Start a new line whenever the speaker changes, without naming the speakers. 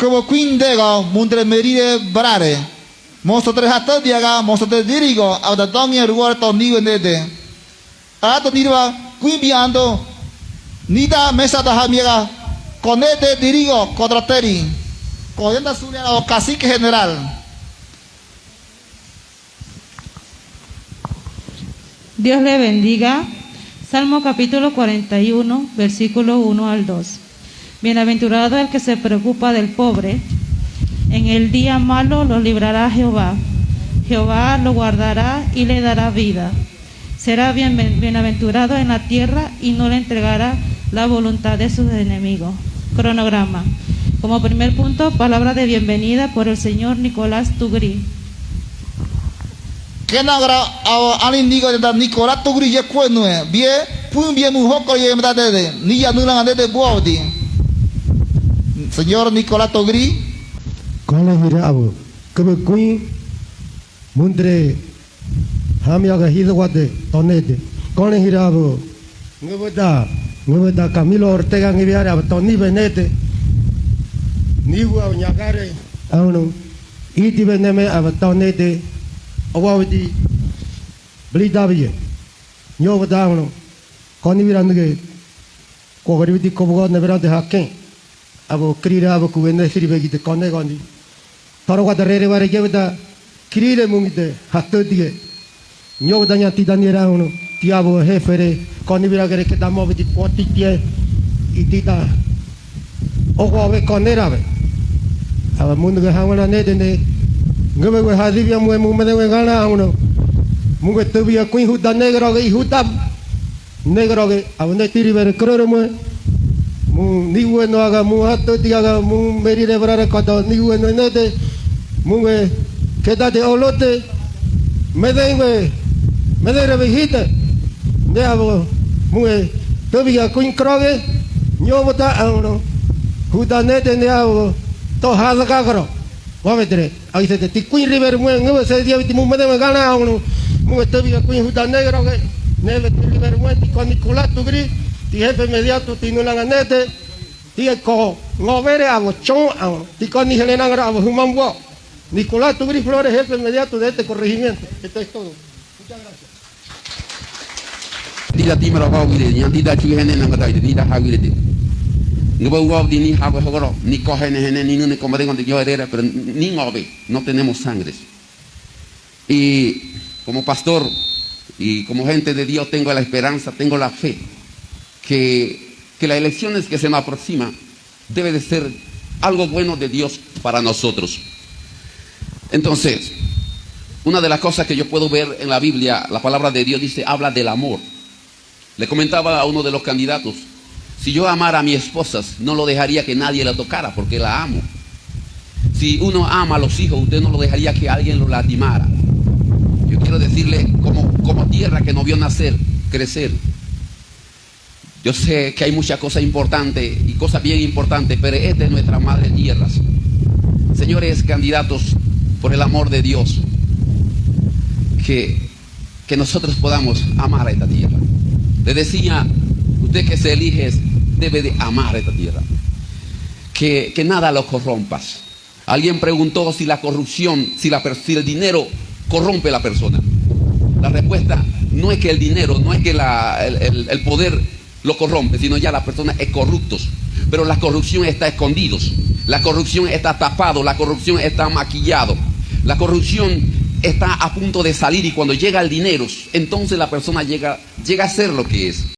como quindego mundre merire brare mosto tre hatta diaga mosto tre dirigo ada dongi ruar to nigo nede ato nirwa quimbiando nida mesa da hamiega conete dirigo contrateri coyenda suria o cacique general.
Dios le bendiga. Salmo capítulo 41, versículo 1 al 2. Bienaventurado el que se preocupa del pobre. En el día malo lo librará Jehová. Jehová lo guardará y le dará vida. Será bienaventurado en la tierra y no le entregará la voluntad de sus enemigos. Cronograma. Como primer punto, palabra de bienvenida por el señor Nicolás Tugri.
Que nagra alin nigo de Nicolás Tugri ye cuenue bien pun bien mujoko ye mdade ni ya nulang ande de buodi. Señor Nicolás Tugri
Kala hira abu kebe kuin mundre hamiaga hidwade tonede kone hira abu ngweda Camilo Ortega ngibiare abu toni benete niwa nyagare auno iti beneme abu tonede awawdi blidavie nyovda auno koni birange kogoribdi kobogo neberade hakken abu krira abu kuwene siribegi de kone goni Taroga da rere ware gewda kirire mungide hatodie nyovda nya tidaniera uno tiabo hefere koni biragere ke damo bidi potitie itita ogowe konerawe aba mundu ga hawala nedene ngebe we hadibia mu mumede we gana uno mungu tobia kuin huda negro ge huda negro ge abune tiribere kroro mu niwe no aga mu hatodie aga mu merire brare kodo niwe no nede Mungue queda de olote medengue medere vejita de abo mungue tobia kuin kroge nyobota auno hudanete de abo to hada kagro wametre ahí se te kuin river mungue se dia viti mungue de gana auno mungue tobia kuin hudanegro ge neve river mungue con Nicolás Tugri ti jefe mediato ti no langanete ti ko ngovere abo chon auno ti con ni helena abo humambo Nicolás Tugri Flores, jefe inmediato de este corregimiento. Esto es todo. Muchas gracias.
Dida timro hawire yang dida chuhene nangadai dida hawire. Ngabo wab ni hawe hogoro ni kohene hene ni nune como digo de yo herrera pero ni ngobe, no tenemos sangres. Y como pastor y como gente de Dios tengo la esperanza, tengo la fe que las elecciones que se me aproximan debe de ser algo bueno de Dios para nosotros. Entonces, una de las cosas que yo puedo ver en la Biblia, la palabra de Dios dice, habla del amor. Le comentaba a uno de los candidatos, si yo amara a mi esposa, no lo dejaría que nadie la tocara, porque la amo. Si uno ama a los hijos, usted no lo dejaría que alguien lo lastimara. Yo quiero decirle, como tierra que no vio nacer, crecer. Yo sé que hay muchas cosas importantes y cosas bien importantes, pero esta es nuestra madre tierra. Señores candidatos, por el amor de Dios, que nosotros podamos amar a esta tierra. Le decía, usted que se elige debe de amar a esta tierra. Que nada lo corrompas. Alguien preguntó si la corrupción, si el dinero corrompe a la persona. La respuesta no es que el dinero, no es que el poder lo corrompe, sino ya la persona es corrupto. Pero la corrupción está escondida, la corrupción está tapado, la corrupción está maquillado. La corrupción está a punto de salir y cuando llega el dinero, entonces la persona llega a ser lo que es.